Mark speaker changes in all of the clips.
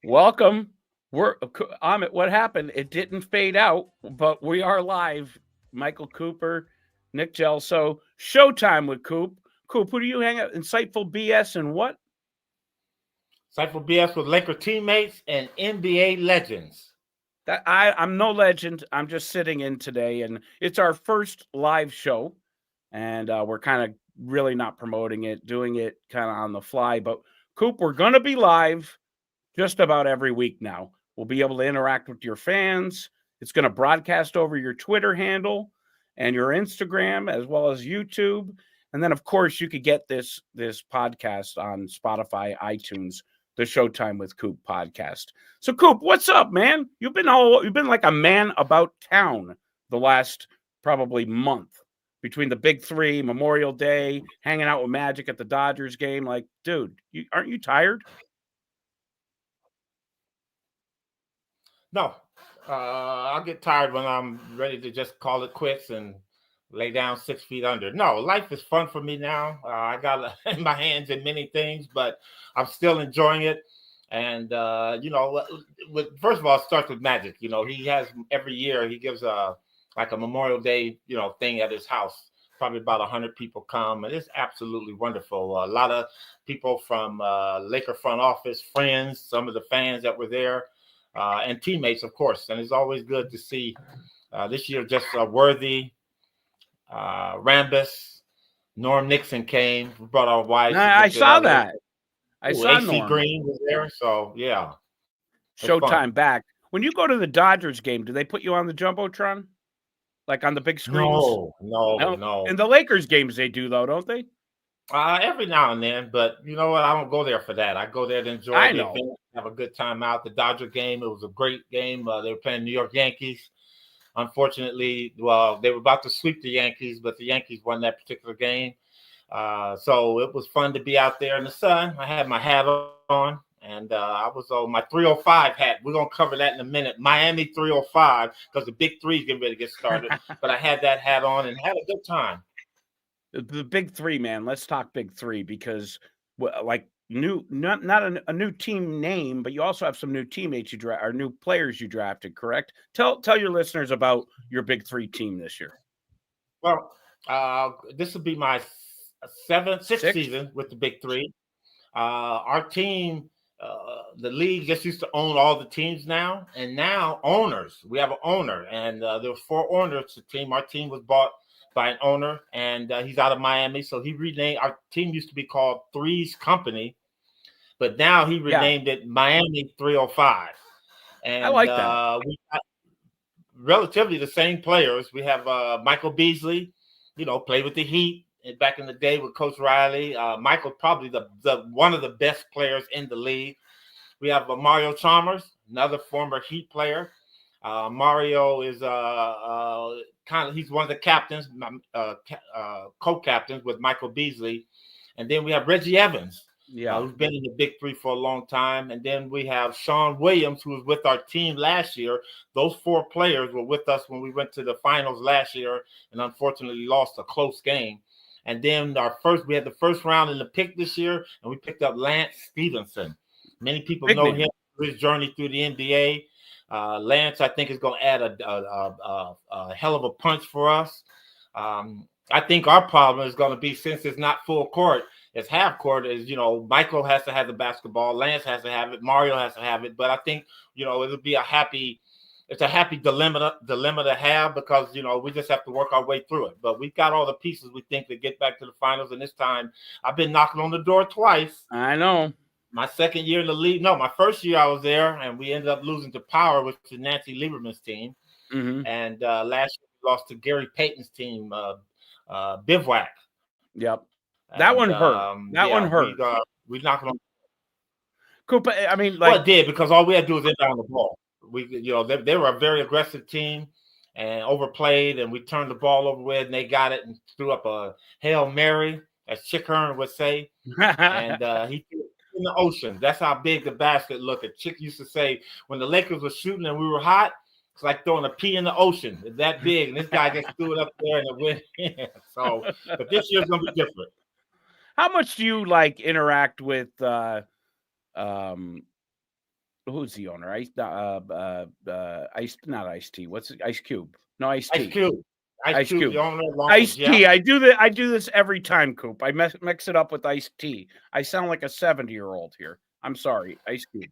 Speaker 1: Welcome. What happened? It didn't fade out, but we are live. Michael Cooper, Nick Gelso, Showtime with Coop. Coop, who do you hang out? Insightful BS and what?
Speaker 2: Cypher BS with Laker teammates and NBA legends.
Speaker 1: I'm no legend. I'm just sitting in today, and it's our first live show, and we're kind of really not promoting it, doing it kind of on the fly. But Coop, we're gonna be live just about every week now. We'll be able to interact with your fans. It's going to broadcast over your Twitter handle and your Instagram as well as YouTube. And then of course you could get this podcast on Spotify, iTunes, the Showtime with Coop podcast. So Coop, what's up, man? You've been like a man about town the last probably month between the big three, Memorial Day, hanging out with Magic at the Dodgers game. Like, dude, aren't you tired?
Speaker 2: No, I'll get tired when I'm ready to just call it quits and lay down 6 feet under. No, life is fun for me now. I got my hands in many things, but I'm still enjoying it. And first of all, it starts with Magic. He has every year he gives a Memorial Day thing at his house. Probably about 100 people come, and it's absolutely wonderful. A lot of people from Laker front office, friends, some of the fans that were there, and teammates, of course. And it's always good to see this year just Worthy, Rambis, Norm Nixon came. We brought our wives to
Speaker 1: I
Speaker 2: get
Speaker 1: saw
Speaker 2: together.
Speaker 1: that. I saw
Speaker 2: AC
Speaker 1: Norm.
Speaker 2: Green was there, so yeah.
Speaker 1: Showtime back. When you go to the Dodgers game, do they put you on the Jumbotron? Like on the big screens?
Speaker 2: No.
Speaker 1: In the Lakers games, they do, though, don't they?
Speaker 2: Every now and then, but you know what? I don't go there for that. I go there to enjoy the event, have a good time out. The Dodger game, it was a great game. They were playing New York Yankees. Unfortunately, well, they were about to sweep the Yankees, but the Yankees won that particular game. So it was fun to be out there in the sun. I had my hat on, and I was on my 305 hat. We're going to cover that in a minute. Miami 305, because the big three is getting ready to get started. But I had that hat on and had a good time.
Speaker 1: The big three, man. Let's talk big three because, like, not a new team name, but you also have some new teammates or new players you drafted. Correct? Tell your listeners about your big three team this year.
Speaker 2: Well, this will be my sixth season with the big three. Our team, the league just used to own all the teams now, and now owners. We have an owner, and there were 4 owners to the team. Our team was bought by an owner, and he's out of Miami, so he renamed our team. Used to be called Three's Company, but now he renamed it Miami 305. And
Speaker 1: I like that.
Speaker 2: We got relatively the same players. We have Michael Beasley, played with the Heat back in the day with Coach Riley. Michael, probably the one of the best players in the league. We have Mario Chalmers, another former Heat player. Mario is he's one of the captains, co-captains with Michael Beasley. And then we have Reggie Evans, who's been in the big three for a long time. And then we have Sean Williams, who was with our team last year. Those 4 players were with us when we went to the finals last year and unfortunately lost a close game. And then we had the first round in the pick this year, and we picked up Lance Stevenson. Many people know him through his journey through the NBA. Lance, I think, is going to add a hell of a punch for us. I think our problem is going to be, since it's not full court, it's half court. Is Michael has to have the basketball, Lance has to have it, Mario has to have it. But I think it'll be a happy dilemma to have, because we just have to work our way through it. But we've got all the pieces, we think, to get back to the finals. And this time, I've been knocking on the door twice.
Speaker 1: I know.
Speaker 2: My second year in the league. No, my first year I was there, and we ended up losing to Power, which is Nancy Lieberman's team.
Speaker 1: Mm-hmm.
Speaker 2: And last year we lost to Gary Payton's team, Bivouac.
Speaker 1: Yep. That one hurt. One hurt.
Speaker 2: We knocked on.
Speaker 1: Coop, I mean,
Speaker 2: it did, because all we had to do was inbound the ball. They were a very aggressive team and overplayed, and we turned the ball over with, and they got it and threw up a Hail Mary, as Chick Hearn would say. And he threw it in the ocean. That's how big the basket looked. Chick used to say, when the Lakers were shooting and we were hot, it's like throwing a pea in the ocean. It's that big. And this guy just threw it up there and it went in. So, but this year's going to be different.
Speaker 1: How much do you interact with who's the owner? Not Ice T. What's it? Ice Cube? No, Ice T.
Speaker 2: Ice Cube. Ice Cube, the owner.
Speaker 1: Ice T. I do this every time, Coop. I mix it up with Ice T. I sound like a 70-year-old here. I'm sorry, Ice Cube.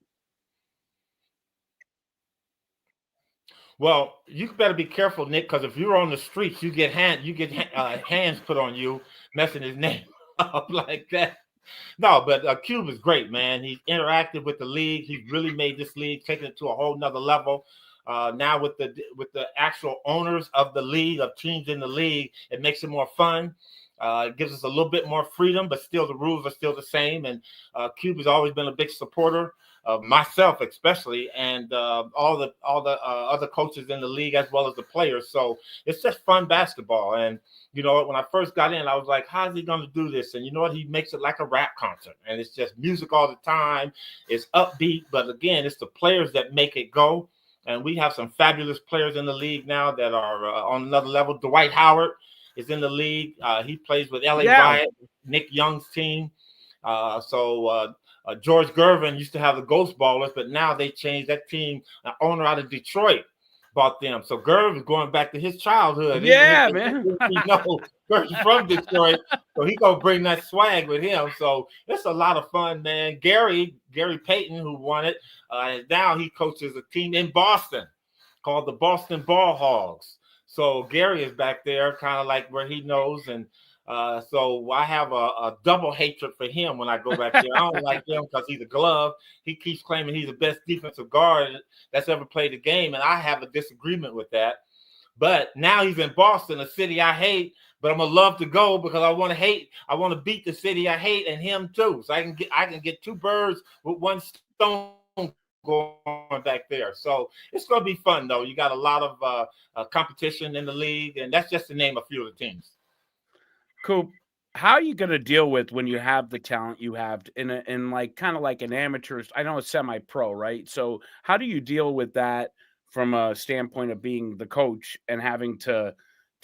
Speaker 2: Well, you better be careful, Nick, because if you're on the streets, you get hands put on you, messing his name up like that. No, but Cube is great, man. He's interacted with the league. He's really made this league, taken it to a whole nother level. Now with the actual owners of the league, of teams in the league, it makes it more fun. It gives us a little bit more freedom, but still the rules are still the same. And Cube has always been a big supporter of myself, especially, and all the other coaches in the league as well as the players. So it's just fun basketball. And you know, when I first got in, I was like, how's he going to do this? And you know what? He makes it like a rap concert. And it's just music all the time. It's upbeat. But again, it's the players that make it go. And we have some fabulous players in the league now that are on another level. Dwight Howard is in the league. He plays with LA Riot, Nick Young's team. George Gervin used to have the Ghost Ballers, but now they changed that team. An owner out of Detroit bought them. So Gerv is going back to his childhood.
Speaker 1: Yeah, man.
Speaker 2: Gerv's from Detroit, so he's going to bring that swag with him. So it's a lot of fun, man. Gary Payton, who won it, now he coaches a team in Boston called the Boston Ball Hogs. So Gary is back there, kind of like where he knows. And so I have a double hatred for him when I go back there. I don't like him because he's a glove. He keeps claiming he's the best defensive guard that's ever played the game, and I have a disagreement with that. But now he's in Boston, a city I hate, but I'm gonna love to go because I want to beat the city I hate and him too. So I can get two birds with one stone going back there. So it's gonna be fun though. You got a lot of competition in the league, and that's just to name a few of the teams.
Speaker 1: Coop, how are you going to deal with when you have the talent you have in like kind of like an amateur? I know it's semi-pro, right? So how do you deal with that from a standpoint of being the coach and having to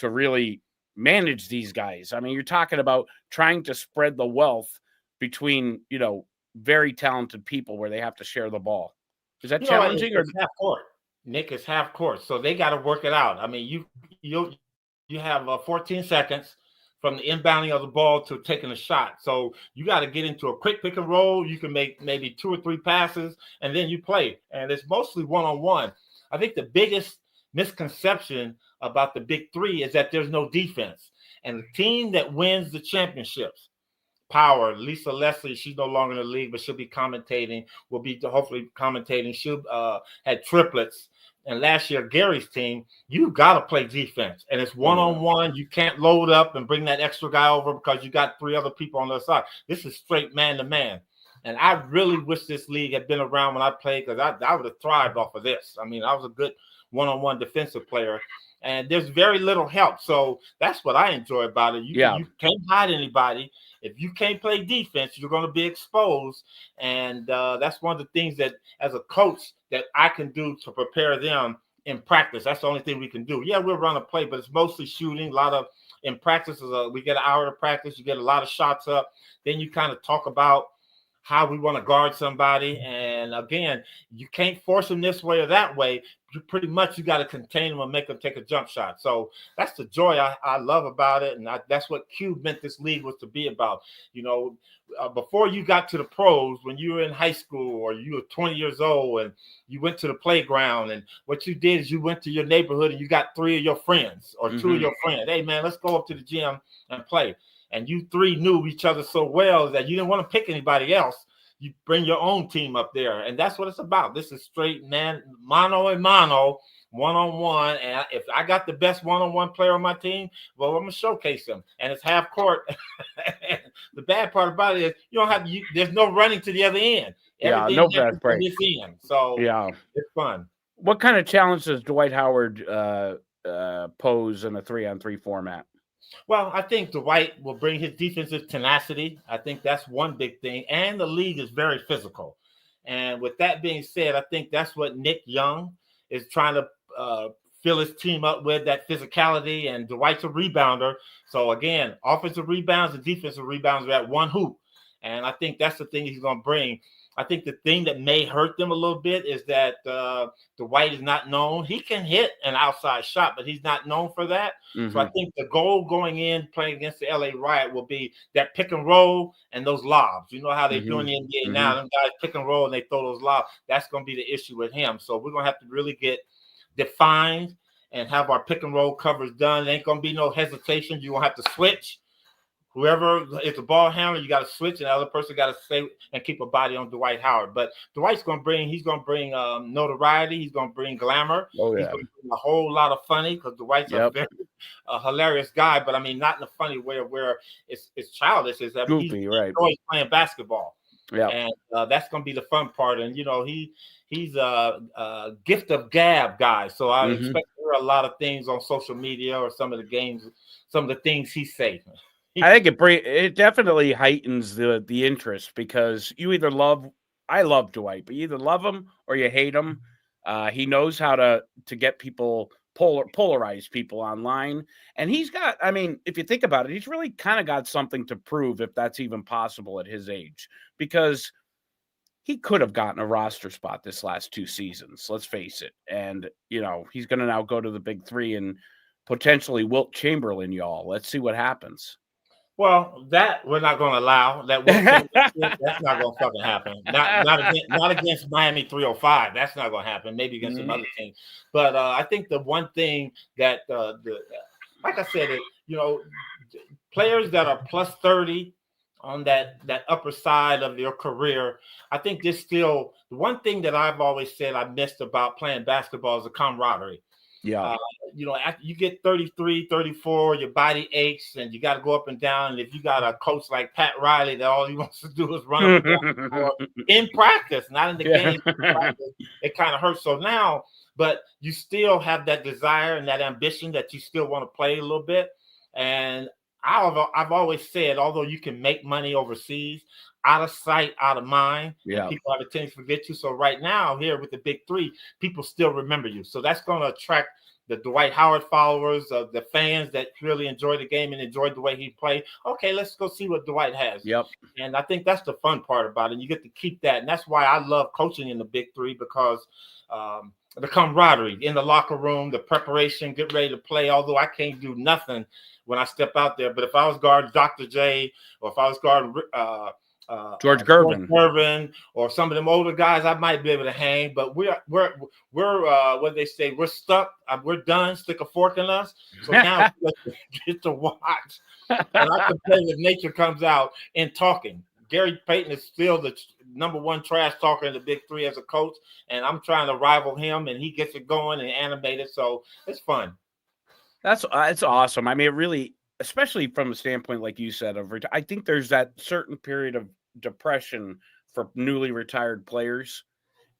Speaker 1: really manage these guys? I mean, you're talking about trying to spread the wealth between, you know, very talented people where they have to share the ball. Is that challenging?
Speaker 2: It's half court. Nick, it's half court, so they got to work it out. I mean, you have 14 seconds from the inbounding of the ball to taking a shot. So you got to get into a quick pick and roll. You can make maybe 2 or 3 passes, and then you play. And it's mostly one-on-one. I think the biggest misconception about the big three is that there's no defense. And the team that wins the championships, Power, Lisa Leslie, she's no longer in the league, but she'll be commentating, will be hopefully commentating. She had triplets. And last year, Gary's team, you got to play defense. And it's one-on-one. You can't load up and bring that extra guy over because you got 3 other people on the other side. This is straight man-to-man. And I really wish this league had been around when I played because I would have thrived off of this. I mean, I was a good one-on-one defensive player. And there's very little help. So that's what I enjoy about it. You can't hide anybody. If you can't play defense, you're going to be exposed. And that's one of the things that, as a coach, that I can do to prepare them in practice. That's the only thing we can do. Yeah, we'll run a play, but it's mostly shooting. A lot of in practice, we get an hour of practice. You get a lot of shots up. Then you kind of talk about how we want to guard somebody. And again, you can't force them this way or that way. You got to contain them and make them take a jump shot. So that's the joy I love about it. And that's what Cube meant this league was to be about. You know, before you got to the pros, when you were in high school or you were 20 years old and you went to the playground, and what you did is you went to your neighborhood and you got 3 of your friends or 2 of your friends. Hey, man, let's go up to the gym and play. And you 3 knew each other so well that you didn't want to pick anybody else. You bring your own team up there. And that's what it's about. This is straight mano a mano, one-on-one. And if I got the best one-on-one player on my team, well, I'm going to showcase them. And it's half court. The bad part about it is there's no running to the other end.
Speaker 1: No fast break.
Speaker 2: So it's fun.
Speaker 1: What kind of challenge does Dwight Howard pose in a 3-on-3 format?
Speaker 2: Well, I think Dwight will bring his defensive tenacity. I think that's one big thing. And the league is very physical. And with that being said, I think that's what Nick Young is trying to fill his team up with, that physicality. And Dwight's a rebounder. So, again, offensive rebounds and defensive rebounds are at one hoop. And I think that's the thing he's going to bring. I think the thing that may hurt them a little bit is that Dwight is not known. He can hit an outside shot, but he's not known for that. So I think the goal going in playing against the LA Riot will be that pick and roll and those lobs. You know how they do in the NBA now. Them guys pick and roll and they throw those lobs. That's going to be the issue with him. So we're going to have to really get defined and have our pick and roll covers done. There ain't going to be no hesitation. You're going to have to switch. Whoever is the ball handler, you got to switch, and the other person got to stay and keep a body on Dwight Howard. But Dwight's going to bring notoriety. He's going to bring glamour.
Speaker 1: Oh, yeah.
Speaker 2: He's going to bring a whole lot of funny because Dwight's a very hilarious guy, but I mean, not in a funny way where it's childish. It's that
Speaker 1: goofy, right?
Speaker 2: Always playing basketball.
Speaker 1: Yeah,
Speaker 2: and that's going to be the fun part. And you know, he's a gift of gab guy, so I expect to hear a lot of things on social media or some of the games, some of the things he says.
Speaker 1: I think it definitely heightens the interest because I love Dwight, but you either love him or you hate him. He knows how to get people polarize people online, and he's got. I mean, if you think about it, he's really kind of got something to prove, if that's even possible at his age, because he could have gotten a roster spot this last 2 seasons. Let's face it, and you know he's going to now go to the Big Three and potentially Wilt Chamberlain y'all. Let's see what happens.
Speaker 2: Well, that we're not going to allow. That's not going to fucking happen. Not against Miami 305. That's not going to happen. Maybe against some other teams. But I think the one thing that, like I said, you know, players that are plus 30 on that upper side of their career, I think there's still the one thing that I've always said I missed about playing basketball is the camaraderie.
Speaker 1: Yeah.
Speaker 2: You know, after you get 33, 34, your body aches and you got to go up and down. And if you got a coach like Pat Riley that all he wants to do is run up and down in practice, not in the game, it kind of hurts. So now, but you still have that desire and that ambition that you still want to play a little bit. And I've always said, although you can make money overseas, out of sight, out of mind, and people have a tendency to forget you. So right now, here with the Big Three, people still remember you. So that's going to attract the Dwight Howard followers, the fans that really enjoy the game and enjoyed the way he played. Okay, let's go see what Dwight has.
Speaker 1: Yep.
Speaker 2: And I think that's the fun part about it. You get to keep that. And that's why I love coaching in the Big Three, because the camaraderie in the locker room, the preparation, get ready to play, although I can't do nothing when I step out there. But if I was guarding Dr. J, or if I was guarding
Speaker 1: George Gervin,
Speaker 2: or some of them older guys, I might be able to hang. But we're what they say, we're stuck. We're done. Stick a fork in us. So now we get to watch, and our competitive nature comes out in talking. Gary Payton is still the number one trash talker in the Big Three as a coach, and I'm trying to rival him, and he gets it going and animated. So it's fun.
Speaker 1: It's awesome. I mean, it really, especially from a standpoint, like you said, I think there's that certain period of depression for newly retired players,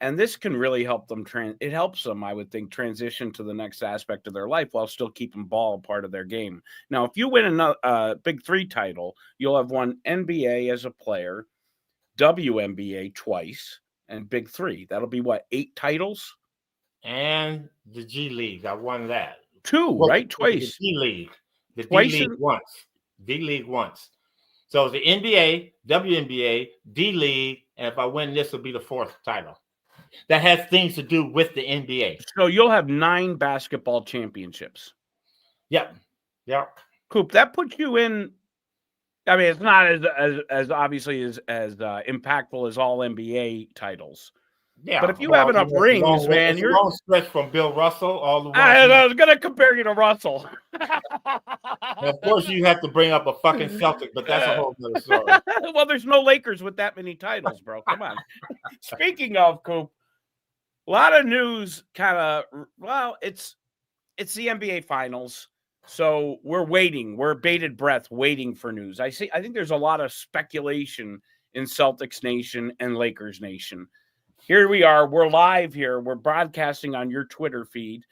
Speaker 1: and this can really help them. It helps them, I would think, transition to the next aspect of their life while still keeping ball a part of their game. Now, if you win another Big Three title, you'll have won NBA as a player, WNBA twice, and Big Three. That'll be what, 8 titles?
Speaker 2: And the G League, I won that.
Speaker 1: 2, right? Twice.
Speaker 2: The D League. The D League once. D League once. So the NBA, WNBA, D League, and if I win this, will be the 4th title. That has things to do with the NBA.
Speaker 1: So you'll have 9 basketball championships.
Speaker 2: Yep.
Speaker 1: Coop, that puts you in. I mean, it's not as obviously as impactful as all NBA titles.
Speaker 2: Yeah,
Speaker 1: but if you have enough rings, man,
Speaker 2: you're a long stretch from Bill Russell all the way.
Speaker 1: I was gonna compare you to Russell.
Speaker 2: Of course, you have to bring up a fucking Celtic, but that's a whole other story.
Speaker 1: Well, there's no Lakers with that many titles, bro. Come on. Speaking of, Coop, a lot of news. It's the NBA Finals, so we're waiting. We're bated breath, waiting for news. I think there's a lot of speculation in Celtics Nation and Lakers Nation. Here we are. We're live here. We're broadcasting on your Twitter feed.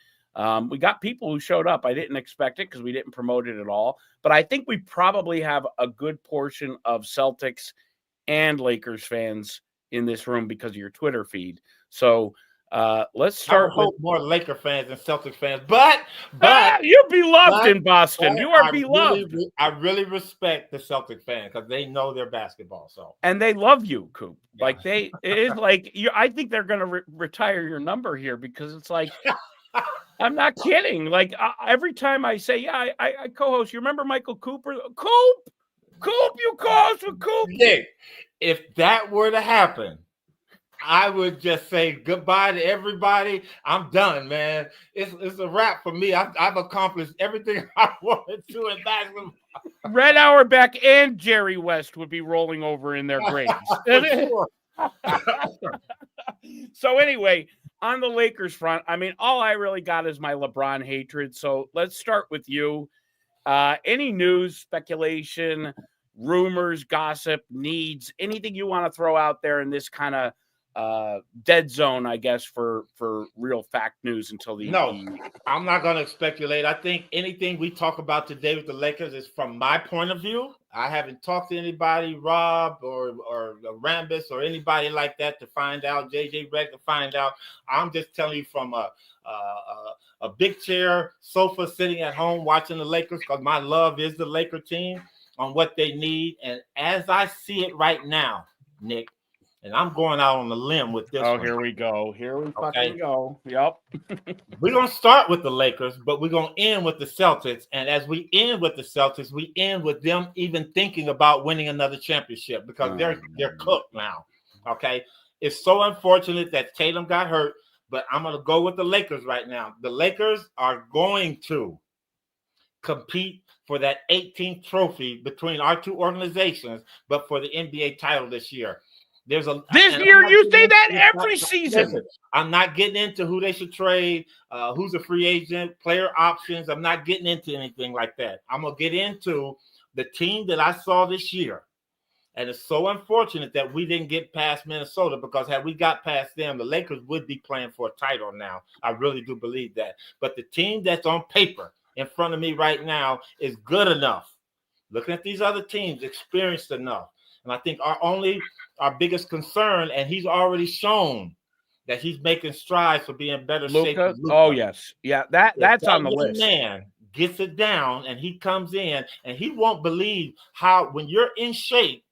Speaker 1: We got people who showed up. I didn't expect it because we didn't promote it at all. But I think we probably have a good portion of Celtics and Lakers fans in this room because of your Twitter feed. So Let's start with
Speaker 2: more Laker fans than Celtics fans, but
Speaker 1: you're beloved in Boston. You are beloved.
Speaker 2: I really respect the Celtic fan because they know their basketball. So
Speaker 1: and they love you, Coop. Yeah. Like it is like you. I think they're going to retire your number here because it's like. I'm not kidding. Like every time I say, yeah, I co-host. You remember Michael Cooper? Coop, you co-host with Coop.
Speaker 2: Nick, if that were to happen, I would just say goodbye to everybody. I'm done, man. It's a wrap for me. I've accomplished everything I wanted to in basketball.
Speaker 1: Red Auerbach and Jerry West would be rolling over in their graves. Sure. So anyway, on the Lakers front, I mean, all I really got is my LeBron hatred. So let's start with you. Any news, speculation, rumors, gossip, needs, anything you want to throw out there in this kind of dead zone, I guess, for real fact news until the
Speaker 2: I'm not going to speculate. I think anything we talk about today with the Lakers is from my point of view. I haven't talked to anybody, Rob or Rambis or anybody like that to find out, JJ Redick to find out. I'm just telling you from a big chair sofa sitting at home watching the Lakers because my love is the Laker team on what they need. And as I see it right now, Nick, and I'm going out on a limb with this.
Speaker 1: Oh, one. Here we go. Here we fucking go. Yep.
Speaker 2: We're going to start with the Lakers, but we're going to end with the Celtics. And as we end with the Celtics, we end with them even thinking about winning another championship because they're cooked now. Okay. It's so unfortunate that Tatum got hurt, but I'm going to go with the Lakers right now. The Lakers are going to compete for that 18th trophy between our two organizations, but for the NBA title this year. This
Speaker 1: year, you say that every season.
Speaker 2: Listen, I'm not getting into who they should trade, who's a free agent, player options. I'm not getting into anything like that. I'm going to get into the team that I saw this year. And it's so unfortunate that we didn't get past Minnesota because had we got past them, the Lakers would be playing for a title now. I really do believe that. But the team that's on paper in front of me right now is good enough. Looking at these other teams, experienced enough. And I think our biggest concern, and he's already shown that he's making strides for being better shape.
Speaker 1: Oh, yes. Yeah, that's on the list.
Speaker 2: Man gets it down, and he comes in, and he won't believe how when you're in shape,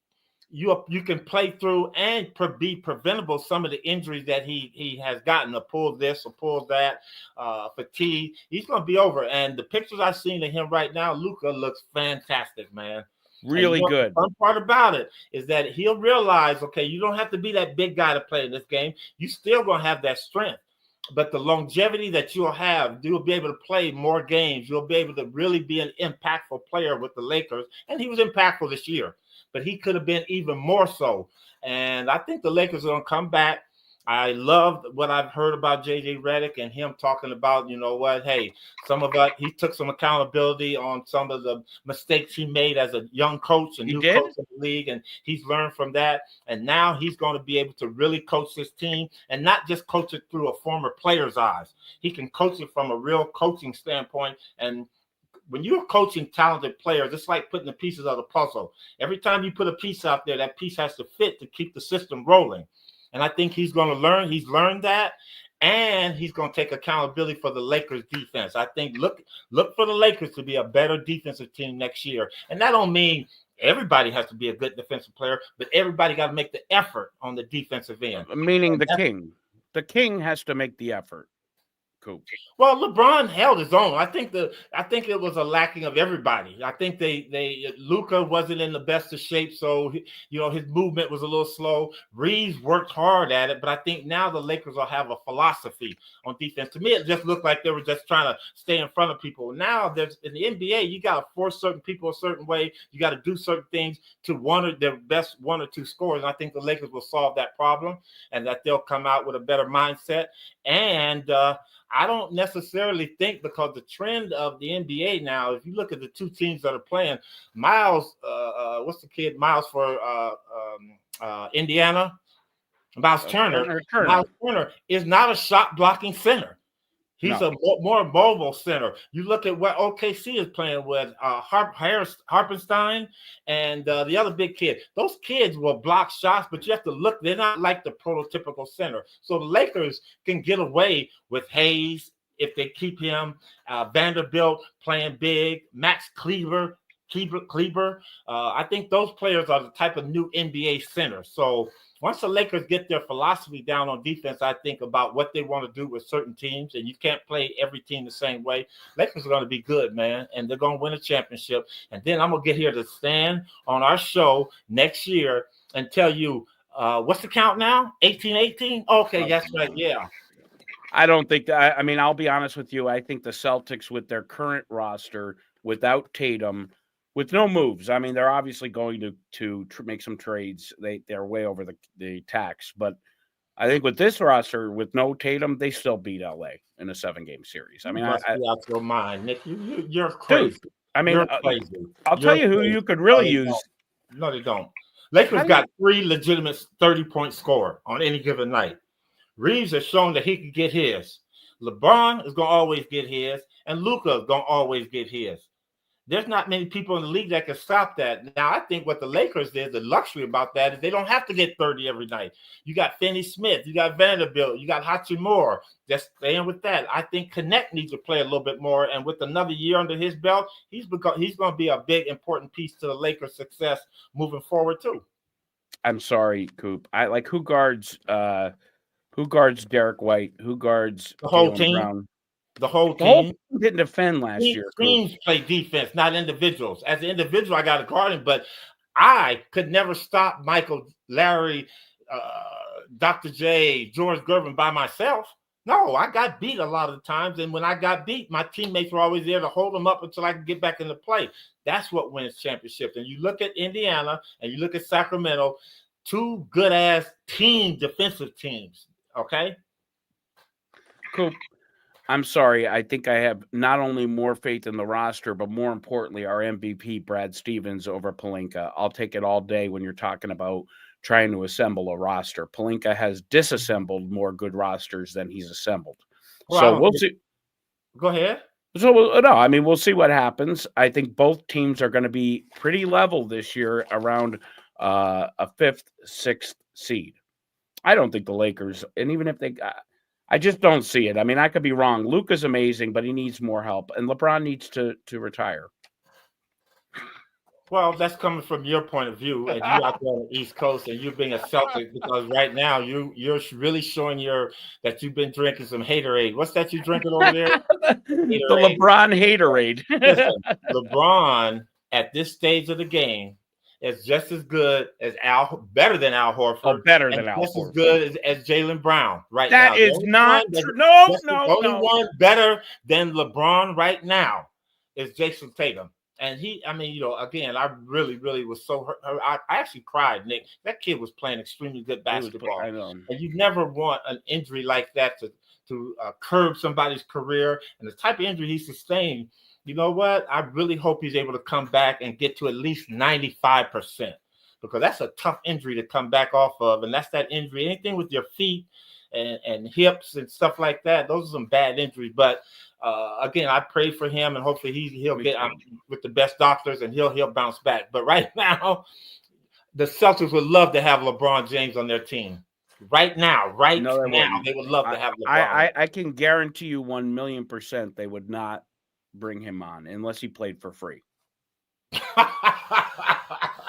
Speaker 2: you can play through and be preventable some of the injuries that he has gotten, to pull this or pull that, fatigue. He's going to be over. And the pictures I've seen of him right now, Luka looks fantastic, man.
Speaker 1: Really good.
Speaker 2: The fun part about it is that he'll realize, okay, you don't have to be that big guy to play in this game. You still going to have that strength. But the longevity that you'll have, you'll be able to play more games. You'll be able to really be an impactful player with the Lakers. And he was impactful this year. But he could have been even more so. And I think the Lakers are going to come back. I loved what I've heard about JJ Redick and him talking about, you know what, hey, he took some accountability on some of the mistakes he made as a young coach, a new coach in the league, and he's learned from that. And now he's going to be able to really coach this team and not just coach it through a former player's eyes. He can coach it from a real coaching standpoint. And when you're coaching talented players, it's like putting the pieces of the puzzle. Every time you put a piece out there, that piece has to fit to keep the system rolling. And I think he's going to learn. He's learned that, and he's going to take accountability for the Lakers defense. I think look for the Lakers to be a better defensive team next year. And that don't mean everybody has to be a good defensive player, but everybody got to make the effort on the defensive end.
Speaker 1: Meaning the king. The king has to make the effort. Coop.
Speaker 2: Well, LeBron held his own. I think it was a lacking of everybody. I think Luka wasn't in the best of shape, so his movement was a little slow. Reaves worked hard at it, but I think now the Lakers will have a philosophy on defense. To me, it just looked like they were just trying to stay in front of people. Now, in the NBA, you got to force certain people a certain way. You got to do certain things to their best one or two scorers. And I think the Lakers will solve that problem, and that they'll come out with a better mindset. And I don't necessarily think, because the trend of the NBA now, if you look at the two teams that are playing, Miles, what's the kid? Miles for Indiana? Miles Turner. Miles Turner is not a shot blocking center. He's a more mobile center. You look at what OKC is playing with Harpenstein and the other big kid. Those kids will block shots, but you have to look. They're not like the prototypical center. So the Lakers can get away with Hayes if they keep him. Vanderbilt playing big. Max Kleber. I think those players are the type of new NBA centers. So once the Lakers get their philosophy down on defense, I think about what they want to do with certain teams, and you can't play every team the same way. Lakers are going to be good, man, and they're going to win a championship. And then I'm going to get here to stand on our show next year and tell you, what's the count now? 18-18? Okay, that's right, yeah.
Speaker 1: I don't think that. I mean, I'll be honest with you. I think the Celtics, with their current roster, without Tatum, with no moves. I mean, they're obviously going to make some trades. They're way over the tax, but I think with this roster, with no Tatum, they still beat LA in a 7-game series. I mean,
Speaker 2: you must be out your mind, Nick. You're crazy.
Speaker 1: Dude, I mean,
Speaker 2: you're crazy.
Speaker 1: I'll tell you who you could really use.
Speaker 2: No, they don't. Lakers got 3 legitimate 30-point scorer on any given night. Reaves has shown that he can get his. LeBron is going to always get his, and Luka is going to always get his. There's not many people in the league that can stop that. Now, I think what the Lakers did, the luxury about that is they don't have to get 30 every night. You got Finney-Smith, you got Vanderbilt, you got Hachimura. Just staying with that. I think Connect needs to play a little bit more, and with another year under his belt, he's going to be a big, important piece to the Lakers' success moving forward too.
Speaker 1: I'm sorry, Coop. Who guards Derek White? Who guards
Speaker 2: the whole team?
Speaker 1: Brown?
Speaker 2: The whole team
Speaker 1: didn't defend last year.
Speaker 2: Teams play defense, not individuals. As an individual, I got to guard him, but I could never stop Michael, Larry, Dr. J, George Gervin by myself. No, I got beat a lot of the times, and when I got beat, my teammates were always there to hold them up until I could get back into play. That's what wins championships. And you look at Indiana and you look at Sacramento, 2 good-ass team defensive teams, okay?
Speaker 1: Cool. I'm sorry. I think I have not only more faith in the roster, but more importantly, our MVP, Brad Stevens, over Pelinka. I'll take it all day when you're talking about trying to assemble a roster. Pelinka has disassembled more good rosters than he's assembled. Well, so we'll see.
Speaker 2: Go ahead.
Speaker 1: So, no, I mean, we'll see what happens. I think both teams are going to be pretty level this year around a 5th, 6th seed. I don't think the Lakers, and even if they got, I just don't see it. I mean, I could be wrong. Luka's amazing, but he needs more help, and LeBron needs to retire.
Speaker 2: Well, that's coming from your point of view, and you out there on the East Coast, and you being a Celtic, because right now you're really showing that you've been drinking some haterade. What's that you drinking over there?
Speaker 1: The LeBron haterade.
Speaker 2: Listen, LeBron at this stage of the game is just as good as better than Al Horford.
Speaker 1: Oh, better than Al Horford.
Speaker 2: Just as good as Jaylen Brown right
Speaker 1: now. That is not true. No.
Speaker 2: Only one better than LeBron right now is Jason Tatum. And again, I really, really was so hurt. I actually cried, Nick. That kid was playing extremely good basketball.
Speaker 1: I know.
Speaker 2: And you never want an injury like that to curb somebody's career. And the type of injury he sustained, you know what? I really hope he's able to come back and get to at least 95%, because that's a tough injury to come back off of. And that's that injury. Anything with your feet and hips and stuff like that, those are some bad injuries. But again, I pray for him, and hopefully he'll get with the best doctors and he'll bounce back. But right now, the Celtics would love to have LeBron James on their team. Right now, they would love to have LeBron.
Speaker 1: I can guarantee you 1,000,000% they would not bring him on unless he played for free.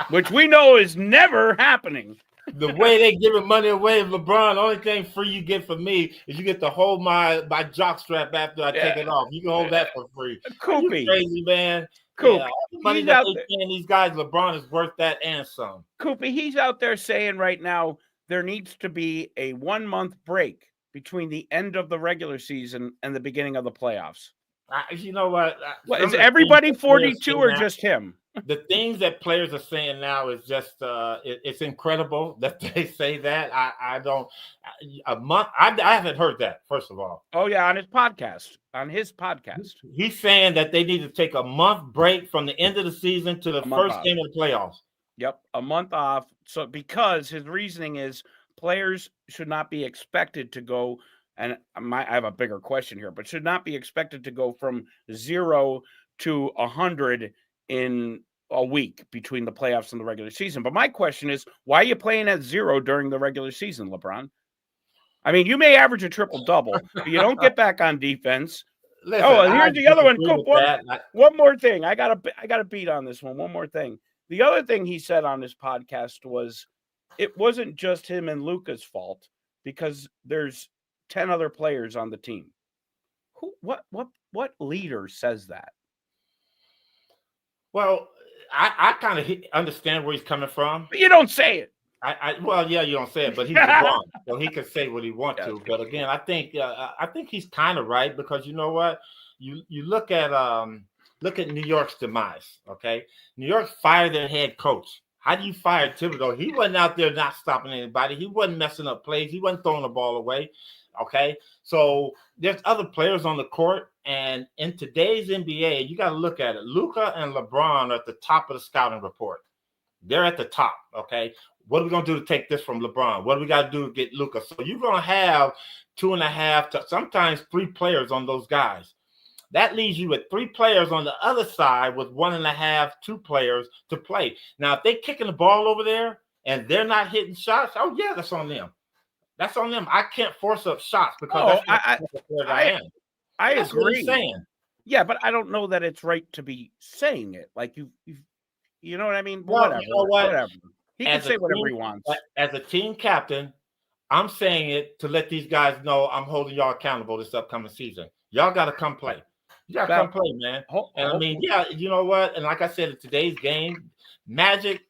Speaker 1: Which we know is never happening.
Speaker 2: The way they giving money away, LeBron, the only thing free you get from me is you get to hold my jock strap after I take it off. You can hold that for free.
Speaker 1: Coopy.
Speaker 2: Crazy, man.
Speaker 1: Coop.
Speaker 2: The money that they're paying these guys, LeBron is worth that and some.
Speaker 1: Coopy, he's out there saying right now there needs to be a 1-month break between the end of the regular season and the beginning of the playoffs.
Speaker 2: You know what?
Speaker 1: Is everybody 42 or just him?
Speaker 2: The things that players are saying now is just it's incredible that they say that. I don't a month. I haven't heard that, first of all.
Speaker 1: Oh yeah, on his podcast.
Speaker 2: He's saying that they need to take a month break from the end of the season to the first game of the playoffs.
Speaker 1: Yep, a month off. So because his reasoning is players should not be expected to go and I have a bigger question here, but should not be expected to go from 0 to 100 in a week between the playoffs and the regular season. But my question is, why are you playing at 0 during the regular season, LeBron? I mean, you may average a triple-double, but you don't get back on defense.
Speaker 2: Listen,
Speaker 1: and here's the other one, Coop. One more thing. I got a beat on this one. One more thing. The other thing he said on this podcast was it wasn't just him and Luka's fault because there's 10 other players on the team. What leader says that?
Speaker 2: Well, I kind of understand where he's coming from.
Speaker 1: But you don't say it.
Speaker 2: Well, yeah, you don't say it, but he's LeBron, so he can say what he wants to. But again, I think he's kind of right because you know what? You look at New York's demise. Okay, New York fired their head coach. How do you fire Thibodeau? He wasn't out there not stopping anybody. He wasn't messing up plays. He wasn't throwing the ball away. Okay, so there's other players on the court, and in today's NBA, you got to look at it. Luka and LeBron are at the top of the scouting report. They're at the top. Okay. What are we going to do to take this from LeBron? What do we got to do to get Luka? So you're going to have 2.5 to sometimes 3 players on those guys. That leaves you with 3 players on the other side with 1.5, 2 players to play. Now, if they're kicking the ball over there and they're not hitting shots, oh, yeah, that's on them. That's on them. I can't force up shots because I am.
Speaker 1: I
Speaker 2: that's
Speaker 1: agree.
Speaker 2: What he's saying.
Speaker 1: Yeah, but I don't know that it's right to be saying it. Like you know what I mean?
Speaker 2: Well,
Speaker 1: whatever.
Speaker 2: You know what?
Speaker 1: Whatever. He can say whatever he wants.
Speaker 2: As a team captain, I'm saying it to let these guys know I'm holding y'all accountable this upcoming season. Y'all got to come play. You got to come play, man. And I mean, yeah, you know what? And like I said, in today's game, Magic,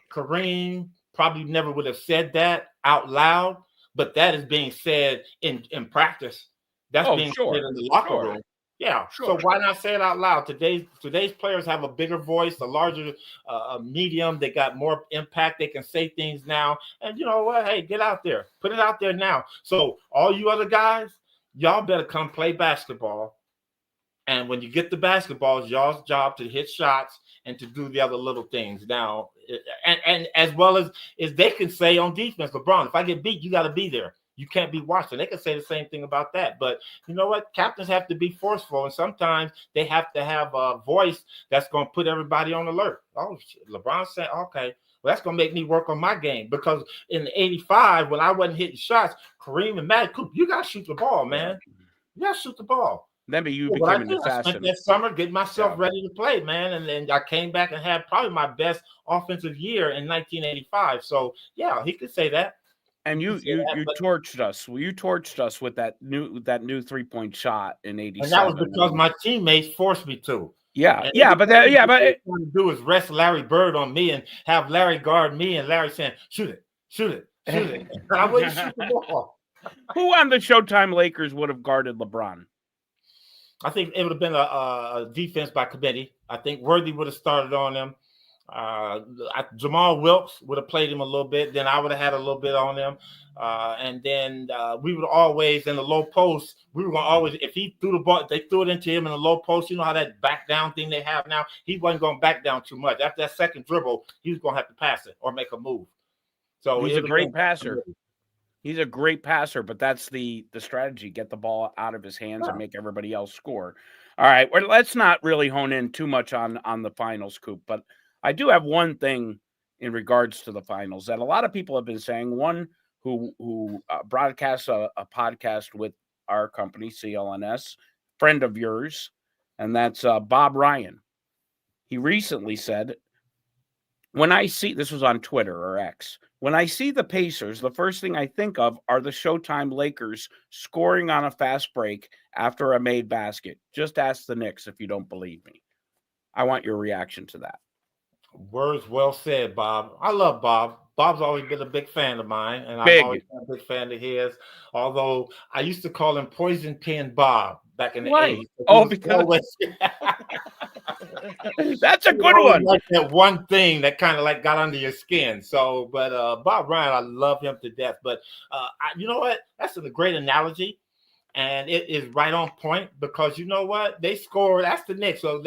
Speaker 2: Kareem probably never would have said that out loud, but that is being said in practice. That's being said in the locker room. Yeah, so why not say it out loud? Today's players have a bigger voice, a larger medium. They got more impact. They can say things now. And you know what? Hey, get out there. Put it out there now. So all you other guys, y'all better come play basketball. And when you get the basketball, it's y'all's job to hit shots and to do the other little things. Now, and as well as they can say on defense, LeBron, if I get beat, you got to be there. You can't be watching. They can say the same thing about that. But you know what? Captains have to be forceful. And sometimes they have to have a voice that's going to put everybody on alert. Oh, shit. LeBron said, okay, well, that's going to make me work on my game. Because in '85, when I wasn't hitting shots, Kareem and Magic, Coop, you got to shoot the ball, man. You got to shoot the ball.
Speaker 1: Then you became an assassin.
Speaker 2: I spent that summer getting myself ready to play, man. And then I came back and had probably my best offensive year in 1985. So, yeah, he could say that.
Speaker 1: And you torched us. Well, you torched us with that new 3-point shot in '87.
Speaker 2: And that was because my teammates forced me to.
Speaker 1: But
Speaker 2: what they want to do is rest Larry Bird on me and have Larry guard me, and Larry saying, "Shoot it, shoot it, shoot it." I wouldn't shoot the ball.
Speaker 1: Who on the Showtime Lakers would have guarded LeBron?
Speaker 2: I think it would have been a defense by committee. I think Worthy would have started on him. Jamal Wilkes would have played him a little bit. Then I would have had a little bit on him. And then we would always, in the low post, we were going to always, if he threw the ball, if they threw it into him in the low post, you know how that back down thing they have now? He wasn't going to back down too much. After that second dribble, he was going to have to pass it or make a move. So
Speaker 1: he's a great passer. He's a great passer, but that's the strategy. Get the ball out of his hands and make everybody else score. All right, well, let's not really hone in too much on the finals, Coop, but I do have one thing in regards to the finals that a lot of people have been saying. One who broadcasts a podcast with our company, CLNS, friend of yours, and that's Bob Ryan. He recently said, when I see, this was on Twitter or X, when I see the Pacers, the first thing I think of are the Showtime Lakers scoring on a fast break after a made basket. Just ask the Knicks if you don't believe me. I want your reaction to that.
Speaker 2: Words well said, Bob. I love Bob. Bob's always been a big fan of mine, and I've always been a big fan of his. Although I used to call him Poison Pen Bob back in the 80s.
Speaker 1: Oh, because that's a good one.
Speaker 2: Like that one thing that kind of like got under your skin. So, but Bob Ryan, I love him to death. But you know what? That's a great analogy. And it is right on point because you know what? They scored. That's the Knicks. So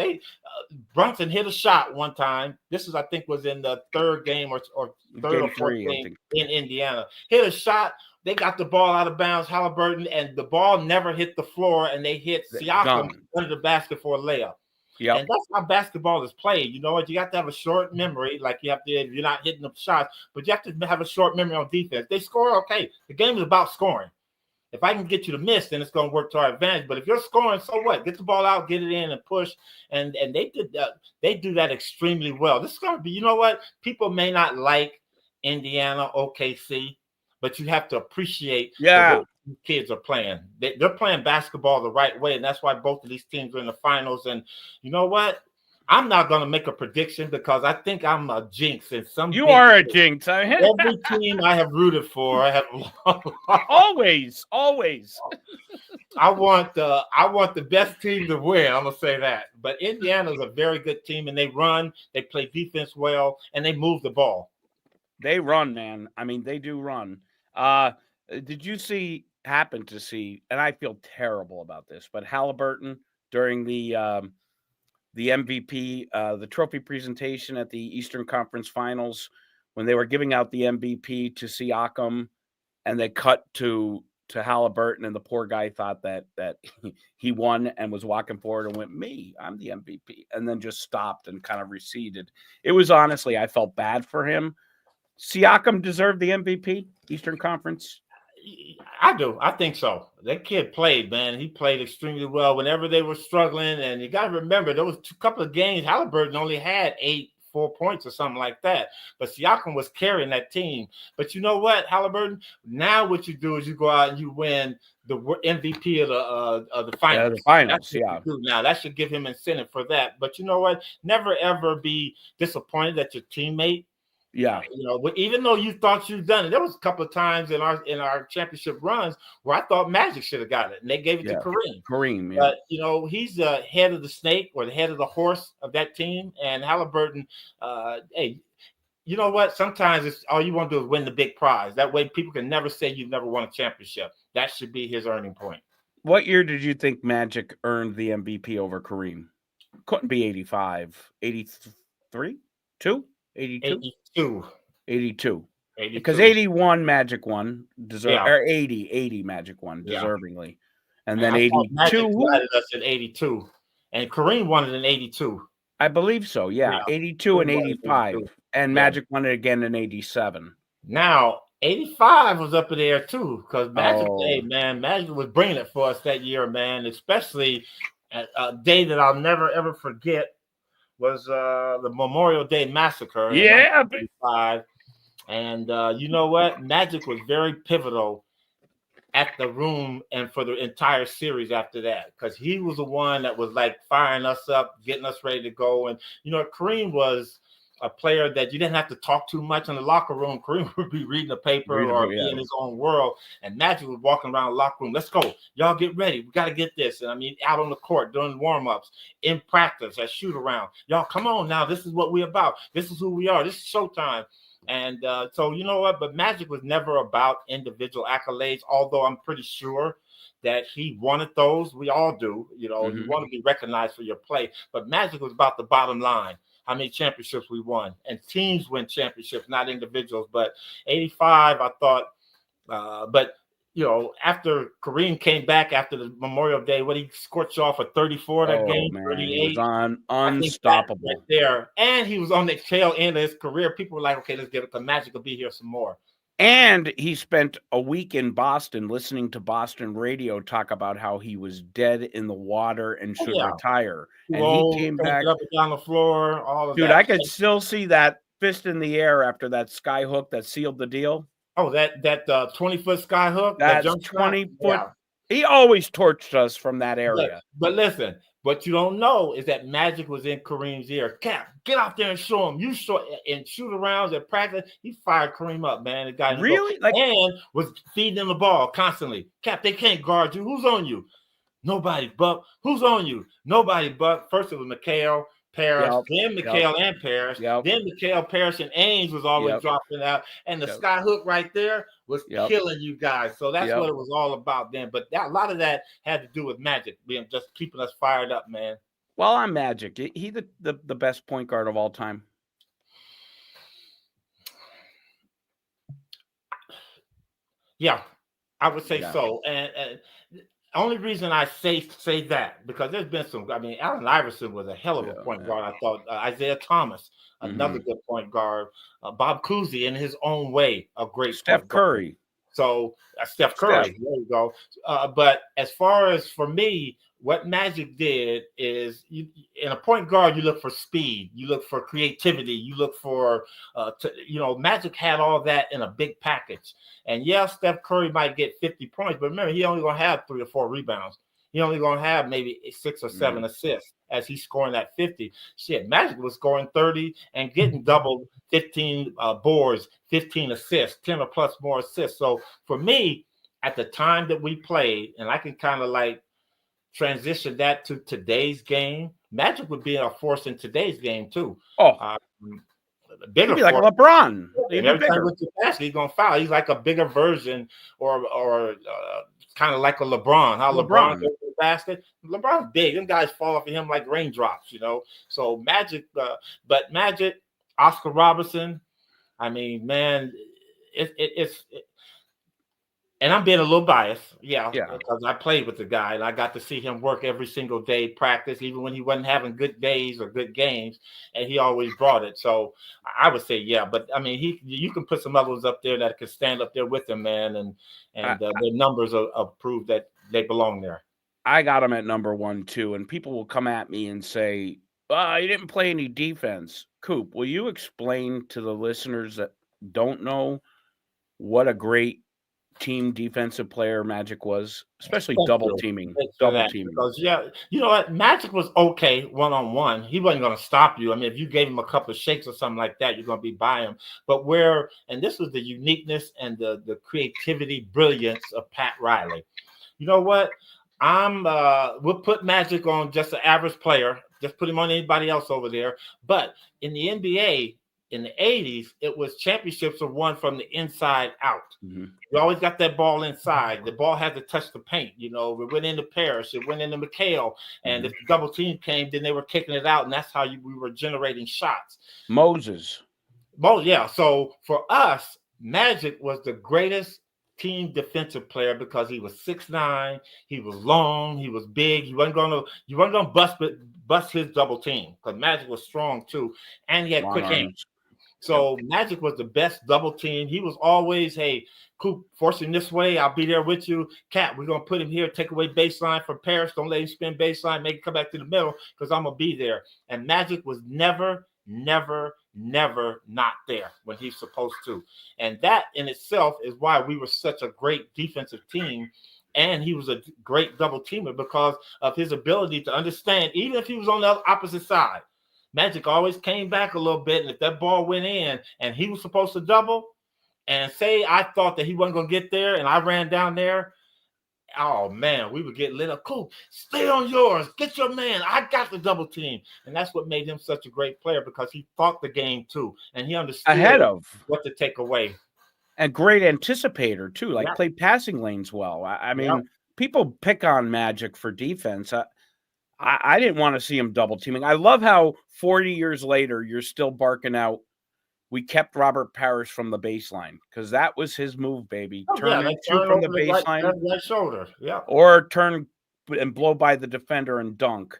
Speaker 2: Brunson hit a shot one time. This is, I think, was in the third game or third or fourth game in Indiana. Hit a shot. They got the ball out of bounds, Haliburton, and the ball never hit the floor, and they hit Siakam under the basket for a layup. Yep. And that's how basketball is played. You know what? You have to have a short memory, like you have to. You're not hitting the shots, but you have to have a short memory on defense. They score, okay. The game is about scoring. If I can get you to miss, then it's going to work to our advantage. But if you're scoring, so what? Get the ball out, get it in, and push. And they do that extremely well. This is going to be, you know what? People may not like Indiana, OKC, but you have to appreciate the way these kids are playing. They're playing basketball the right way, and that's why both of these teams are in the finals. And you know what? I'm not going to make a prediction because I think I'm a jinx. And
Speaker 1: you are a jinx.
Speaker 2: Every team I have rooted for, I have
Speaker 1: always.
Speaker 2: I want the best team to win. I'm gonna say that. But Indiana's a very good team, and they play defense well, and they move the ball.
Speaker 1: They run, man. I mean, they do run. Did you happen to see? And I feel terrible about this, but Haliburton during the MVP, the trophy presentation at the Eastern Conference Finals, when they were giving out the MVP to Siakam, and they cut to Haliburton, and the poor guy thought that he won and was walking forward and went, I'm the MVP, and then just stopped and kind of receded. It was honestly, I felt bad for him. Siakam deserved the MVP, Eastern Conference.
Speaker 2: I do. I think so. That kid played, man. He played extremely well whenever they were struggling. And you got to remember, there was a couple of games. Haliburton only had 4 points or something like that. But Siakam was carrying that team. But you know what, Haliburton? Now what you do is you go out and you win the MVP of the finals.
Speaker 1: The finals,
Speaker 2: Now that should give him incentive for that. But you know what? Never ever be disappointed that your teammate.
Speaker 1: Yeah,
Speaker 2: you know, but even though you thought you'd done it, there was a couple of times in our championship runs where I thought Magic should have got it, and they gave it to Kareem.
Speaker 1: Kareem, yeah.
Speaker 2: But you know, he's the head of the snake or the head of the horse of that team, and Haliburton. Hey, you know what? Sometimes it's all you want to do is win the big prize. That way, people can never say you've never won a championship. That should be his earning point.
Speaker 1: What year did you think Magic earned the MVP over Kareem? Couldn't be 85, 83, 2? 82. 82. Because 81 Magic won, or 80 Magic won deservingly. And then 82.
Speaker 2: Magic us in 82. And Kareem won it in 82.
Speaker 1: I believe so, yeah. 82 and 85. And Magic won it again in 87.
Speaker 2: Now, 85 was up in there too, because Magic was bringing it for us that year, man, especially a day that I'll never, ever forget. Was the Memorial Day Massacre.
Speaker 1: Yeah.
Speaker 2: And you know what? Magic was very pivotal at the room and for the entire series after that, because he was the one that was like firing us up, getting us ready to go. And, you know, Kareem was a player that you didn't have to talk too much in the locker room. Kareem would be reading the paper or be in his own world, and Magic was walking around the locker room. Let's go. Y'all get ready. We got to get this. And I mean, out on the court, doing warm-ups, in practice, at shoot-around. Y'all, come on now. This is what we're about. This is who we are. This is showtime. And so, you know what? But Magic was never about individual accolades, although I'm pretty sure that he wanted those. We all do. You know, you want to be recognized for your play. But Magic was about the bottom line. How many championships we won, and teams win championships, not individuals. But 85, I thought, but you know, after Kareem came back after the Memorial Day, what he scorched off a 34 that game,
Speaker 1: man,
Speaker 2: 38,
Speaker 1: he was unstoppable
Speaker 2: right there, and he was on the tail end of his career. People were like, okay, let's get it, because Magic will be here some more.
Speaker 1: And he spent a week in Boston listening to Boston radio talk about how he was dead in the water and should retire. And he came back
Speaker 2: up and down the floor. All of
Speaker 1: dude,
Speaker 2: that.
Speaker 1: I could still see that fist in the air after that sky hook that sealed the deal.
Speaker 2: Oh, that 20-foot sky hook.
Speaker 1: That's 20-foot. Yeah. He always torched us from that area.
Speaker 2: But listen. What you don't know is that Magic was in Kareem's ear. Cap, get out there and show him. You show and shoot arounds at practice. He fired Kareem up, man. The guy
Speaker 1: really
Speaker 2: and was feeding him the ball constantly. Cap, they can't guard you. Who's on you? Nobody, Buck. Who's on you? Nobody, Buck. First it was McHale, Parrish, then McHale and Parrish. Then McHale, Parrish, and Ames was always dropping out. And the sky hook right there was killing you guys. So that's what it was all about then. But a lot of that had to do with Magic being just keeping us fired up, man.
Speaker 1: Well, I'm Magic. He the best point guard of all time.
Speaker 2: Yeah, I would say so. And only reason I say that, because there's been some. I mean, Allen Iverson was a hell of a point guard. I thought Isaiah Thomas, another good point guard. Bob Cousy, in his own way, a great
Speaker 1: Steph
Speaker 2: point
Speaker 1: Curry.
Speaker 2: Guard. So Steph Curry, there you go. But as far as for me, what Magic did is, in a point guard, you look for speed, you look for creativity, you look for, Magic had all that in a big package. And yeah, Steph Curry might get 50 points, but remember, he only going to have 3 or 4 rebounds. He only going to have maybe 6 or 7 assists as he's scoring that 50. Shit, Magic was scoring 30 and getting double 15 boards, 15 assists, 10 or plus more assists. So for me, at the time that we played, and I can kind of like transition that to today's game, Magic would be a force in today's game too.
Speaker 1: Bigger, like LeBron.
Speaker 2: Every time with the basket, he's gonna foul. He's like a bigger version, or kind of like a LeBron. How LeBron goes to the basket. LeBron's big. Them guys fall off of him like raindrops, So Magic, but Magic, Oscar Robertson. I mean, man, it's. And I'm being a little biased, because I played with the guy and I got to see him work every single day, practice, even when he wasn't having good days or good games, and he always brought it. So I would say, but I mean, you can put some others up there that can stand up there with him, man, and their numbers are prove that they belong there.
Speaker 1: I got him at number 1 too, and people will come at me and say, "You didn't play any defense." Coop, will you explain to the listeners that don't know what a great team defensive player Magic was, especially double teaming.
Speaker 2: Because you know what, Magic was okay one-on-one. He wasn't going to stop you. I mean, if you gave him a couple of shakes or something like that, you're going to be by him. But and this was the uniqueness and the creativity, brilliance of Pat Riley. You know what? We'll put Magic on just an average player. Just put him on anybody else over there. But in the NBA, in the 80s, it was championships are won from the inside out. You always got that ball inside. The ball had to touch the paint. We went into Parrish, it went into McHale, and if the double team came, then they were kicking it out, and that's how we were generating shots.
Speaker 1: Moses.
Speaker 2: Well, yeah. So for us, Magic was the greatest team defensive player because he was 6'9", he was long, he was big. You weren't gonna bust his double team because Magic was strong too, and he had quick hands. So Magic was the best double team. He was always, hey, Coop, force him this way. I'll be there with you. Cat, we're going to put him here, take away baseline from Parrish. Don't let him spin baseline. Make him come back to the middle because I'm going to be there. And Magic was never not there when he's supposed to. And that in itself is why we were such a great defensive team. And he was a great double teamer because of his ability to understand, even if he was on the opposite side. Magic always came back a little bit, and if that ball went in and he was supposed to double, and say I thought that he wasn't going to get there and I ran down there, oh, man, we would get lit up. Cool, stay on yours. Get your man. I got the double team. And that's what made him such a great player because he thought the game, too, and he understood
Speaker 1: ahead of
Speaker 2: what to take away.
Speaker 1: And great anticipator, too, played passing lanes well. I mean, people pick on Magic for defense. I didn't want to see him double teaming. I love how 40 years later, you're still barking out, we kept Robert Parrish from the baseline because that was his move, baby. Turn from the baseline.
Speaker 2: Right shoulder. Yeah.
Speaker 1: Or turn and blow by the defender and dunk.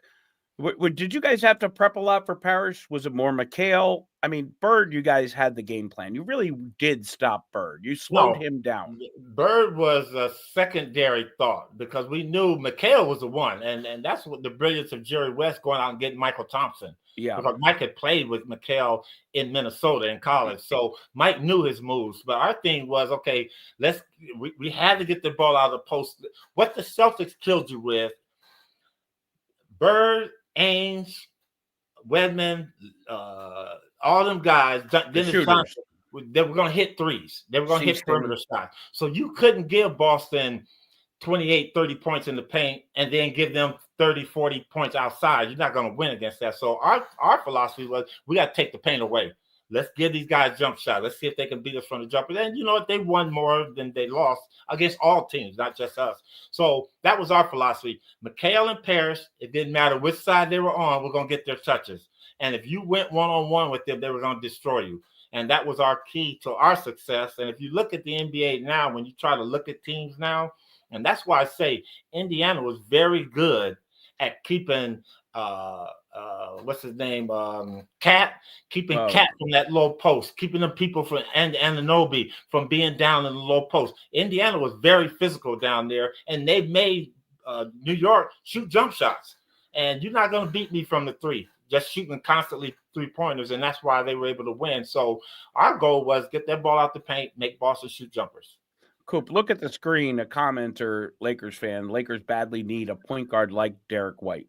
Speaker 1: Did you guys have to prep a lot for Parrish? Was it more McHale? I mean, Bird, you guys had the game plan. You really did stop Bird. You slowed him down.
Speaker 2: Bird was a secondary thought because we knew McHale was the one. And that's what the brilliance of Jerry West going out and getting Michael Thompson.
Speaker 1: Yeah.
Speaker 2: Because Mike had played with McHale in Minnesota in college. So Mike knew his moves. But our thing was, okay, we had to get the ball out of the post. What the Celtics killed you with, Bird, Ainge, Wedman, all them guys, Dennis Johnson, they were going to hit threes. They were going to hit perimeter shots. So you couldn't give Boston 28, 30 points in the paint and then give them 30, 40 points outside. You're not going to win against that. So our philosophy was we got to take the paint away. Let's give these guys jump shots. Let's see if they can beat us from the jumper. And you know what? They won more than they lost against all teams, not just us. So that was our philosophy. McHale and Parrish, it didn't matter which side they were on, we're going to get their touches. And if you went one-on-one with them, they were going to destroy you. And that was our key to our success. And if you look at the NBA now, when you try to look at teams now, and that's why I say Indiana was very good at keeping what's his name? Cat, keeping Cat from that low post, keeping the people from Anunoby from being down in the low post. Indiana was very physical down there, and they made New York shoot jump shots. And you're not going to beat me from the three, just shooting constantly 3-pointers, and that's why they were able to win. So our goal was get that ball out the paint, make Boston shoot jumpers.
Speaker 1: Coop, look at the screen. A commenter, Lakers fan. Lakers badly need a point guard like Derek White.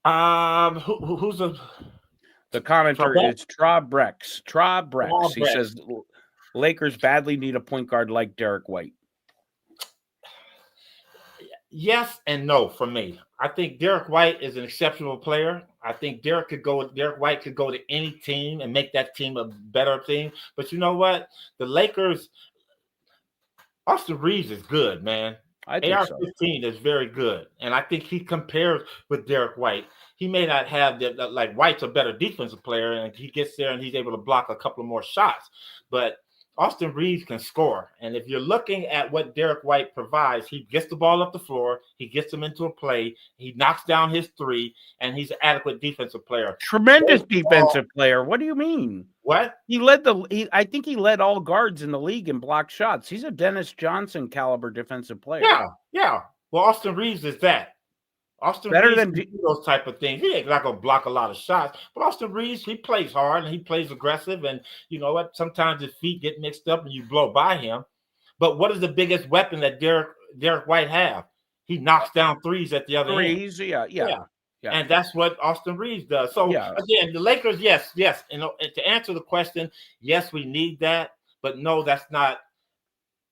Speaker 2: Who's the
Speaker 1: commenter? It's Tra-Brex. He says Lakers badly need a point guard like Derek White.
Speaker 2: Yes and no for me. I think Derek White is an exceptional player. I think Derek White could go to any team and make that team a better team. But you know what? The Lakers, Austin Reaves is good, man.
Speaker 1: I think
Speaker 2: AR-15 is very good. And I think he compares with Derek White. He may not have like White's a better defensive player, and he gets there and he's able to block a couple of more shots. But Austin Reaves can score. And if you're looking at what Derek White provides, he gets the ball up the floor, he gets them into a play, he knocks down his three, and he's an adequate defensive player.
Speaker 1: Tremendous defensive player. What do you mean?
Speaker 2: What?
Speaker 1: I think he led all guards in the league in block shots. He's a Dennis Johnson caliber defensive player.
Speaker 2: Yeah. Well, Austin Reaves is that. Austin
Speaker 1: better
Speaker 2: Reaves
Speaker 1: than
Speaker 2: can do those type of things. He ain't not gonna block a lot of shots, but Austin Reaves, he plays hard and he plays aggressive, and you know what? Sometimes his feet get mixed up and you blow by him. But what is the biggest weapon that Derek White have? He knocks down threes at the other end.
Speaker 1: Yeah.
Speaker 2: And that's what Austin Reaves does. So again, the Lakers, yes. And to answer the question, yes, we need that, but no, that's not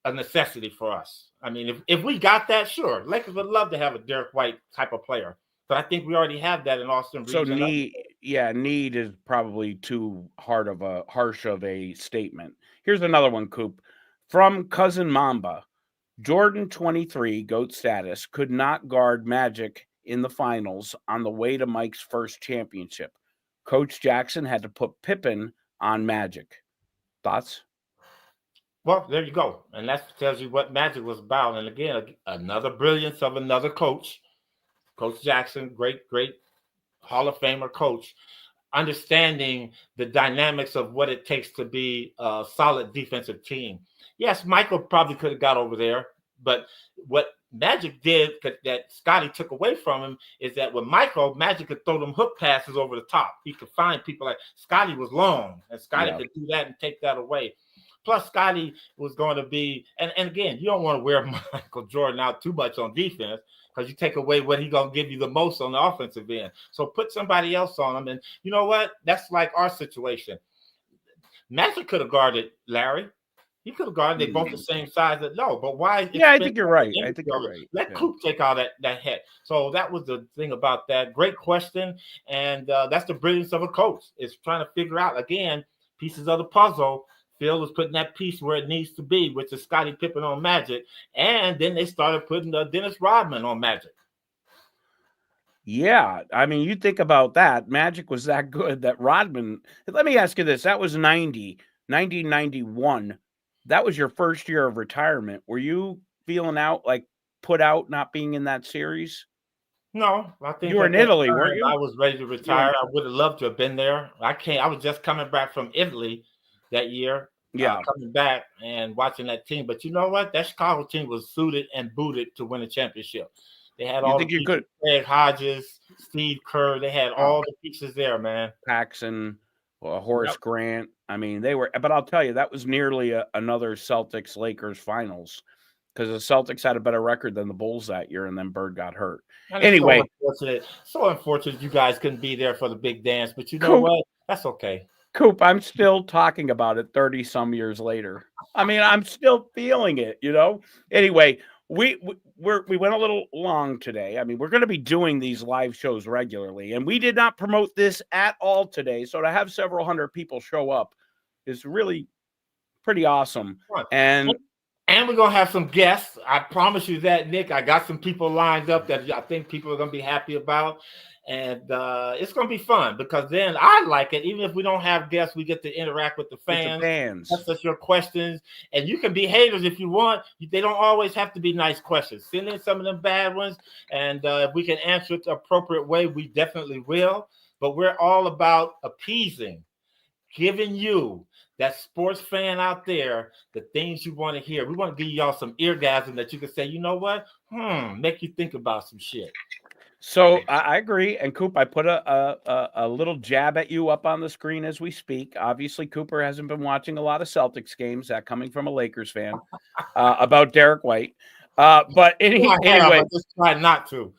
Speaker 2: a necessity for us. I mean, if we got that, sure, Lakers would love to have a Derek White type of player, but I think we already have that in Austin Reaves.
Speaker 1: So need is probably too harsh of a statement. Here's another one, Coop, from Cousin Mamba. Jordan 23, GOAT status, could not guard Magic in the finals on the way to Mike's first championship. Coach Jackson had to put Pippen on Magic. Thoughts?
Speaker 2: Well, there you go. And that tells you what Magic was about. And again, another brilliance of another coach. Coach Jackson, great Hall of Famer coach, understanding the dynamics of what it takes to be a solid defensive team. Yes, Michael probably could have got over there, but what Magic did that Scotty took away from him is that with Michael, Magic could throw them hook passes over the top. He could find people like Scotty was long, and Scotty could do that and take that away. Plus, Scotty was going to be, and again, you don't want to wear Michael Jordan out too much on defense because you take away what he's going to give you the most on the offensive end. So put somebody else on him. And you know what? That's like our situation. Magic could have guarded Larry. He could have guarded. They're both the same size. But why?
Speaker 1: Yeah, I think you're right.
Speaker 2: Let Coop take all that head. So that was the thing about that. Great question. And that's the brilliance of a coach, is trying to figure out, again, pieces of the puzzle. Phil was putting that piece where it needs to be, which is Scottie Pippen on Magic. And then they started putting Dennis Rodman on Magic.
Speaker 1: Yeah. I mean, you think about that. Magic was that good that Rodman. Let me ask you this. That was 1991. That was your first year of retirement. Were you feeling put out not being in that series?
Speaker 2: No, I think
Speaker 1: you were in Italy, weren't you?
Speaker 2: I was ready to retire. I would have loved to have been there. I was just coming back from Italy that year, coming back and watching that team. But you know what? That Chicago team was suited and booted to win a championship. They had all the pieces. Craig Hodges, Steve Kerr. They had all the pieces there, man.
Speaker 1: Paxson, Horace Grant. I mean, they were. But I'll tell you, that was nearly another Celtics-Lakers finals because the Celtics had a better record than the Bulls that year, and then Bird got hurt. Anyway.
Speaker 2: So unfortunate you guys couldn't be there for the big dance. But you know what? That's okay.
Speaker 1: Coop, I'm still talking about it 30-some years later. I mean, I'm still feeling it, you know? Anyway, we went a little long today. I mean, we're going to be doing these live shows regularly, and we did not promote this at all today. So to have several hundred people show up is really pretty awesome. And
Speaker 2: And we're going to have some guests. I promise you that, Nick. I got some people lined up that I think people are going to be happy about. And it's going to be fun because then I like it. Even if we don't have guests, we get to interact with the fans. Ask us your questions. And you can be haters if you want. They don't always have to be nice questions. Send in some of them bad ones. And if we can answer it the appropriate way, we definitely will. But we're all about appeasing, giving you, that sports fan out there, the things you want to hear. We want to give y'all some eargasm that you can say, you know what? Make you think about some shit.
Speaker 1: So I agree. And Coop, I put a little jab at you up on the screen as we speak. Obviously, Cooper hasn't been watching a lot of Celtics games, that coming from a Lakers fan, about Derek White. But anyway,
Speaker 2: I just try not to.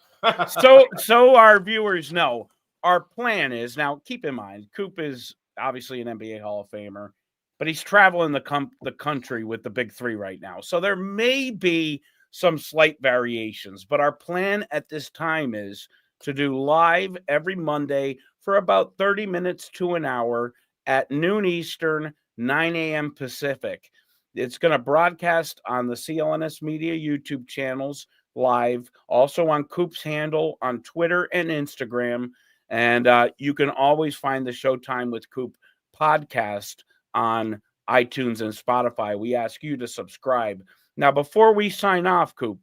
Speaker 1: so our viewers know, our plan is, now keep in mind, Coop is obviously an NBA Hall of Famer, but he's traveling the country with the big three right now. So there may be some slight variations, but our plan at this time is to do live every Monday for about 30 minutes to an hour at noon Eastern, 9 a.m. Pacific. It's going to broadcast on the CLNS Media YouTube channels live, also on Coop's handle on Twitter and Instagram. And you can always find the Showtime with Coop podcast on iTunes and Spotify. We ask you to subscribe. Now, before we sign off, Coop,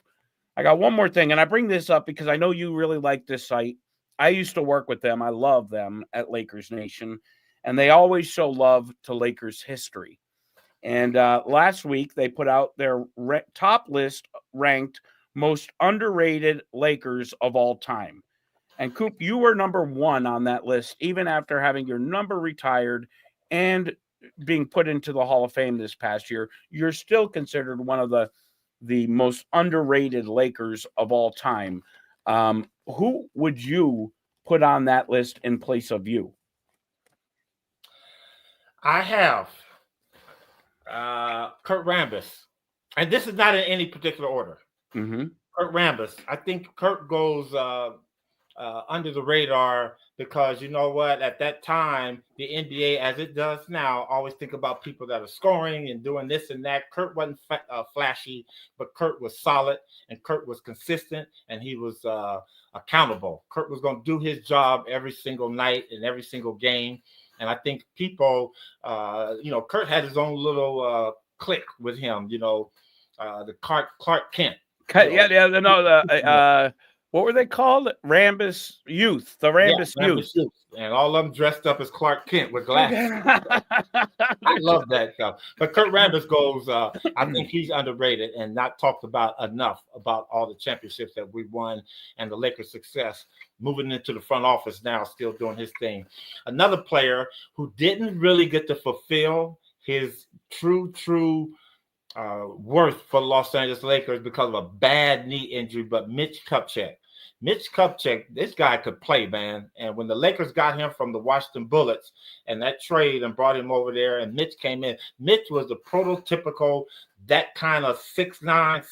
Speaker 1: I got one more thing, and I bring this up because I know you really like this site. I used to work with them. I love them at Lakers Nation, and they always show love to Lakers history. And last week, they put out their top list ranked most underrated Lakers of all time. And Coop, you were number 1 on that list, even after having your number retired and being put into the Hall of Fame this past year. You're still considered one of the most underrated Lakers of all time. Who would you put on that list in place of you?
Speaker 2: I have Kurt Rambis. And this is not in any particular order.
Speaker 1: Mm-hmm.
Speaker 2: Kurt Rambis. I think Kurt goes under the radar because, you know what, at that time, the NBA, as it does now, always think about people that are scoring and doing this and that. Kurt wasn't flashy, but Kurt was solid, and Kurt was consistent, and he was accountable. Kurt was going to do his job every single night in every single game. And I think people, Kurt had his own little clique with him, the Clark Kent.
Speaker 1: What were they called? Rambis Youth. The Rambis Youth.
Speaker 2: And all of them dressed up as Clark Kent with glasses. I love that stuff. But Kurt Rambis goes, I think he's underrated and not talked about enough about all the championships that we won and the Lakers' success. Moving into the front office now, still doing his thing. Another player who didn't really get to fulfill his true worth for the Los Angeles Lakers because of a bad knee injury, but Mitch Kupchak. Mitch Kupchak, this guy could play, man. And when the Lakers got him from the Washington Bullets and that trade and brought him over there and Mitch came in, Mitch was the prototypical, that kind of 6'9",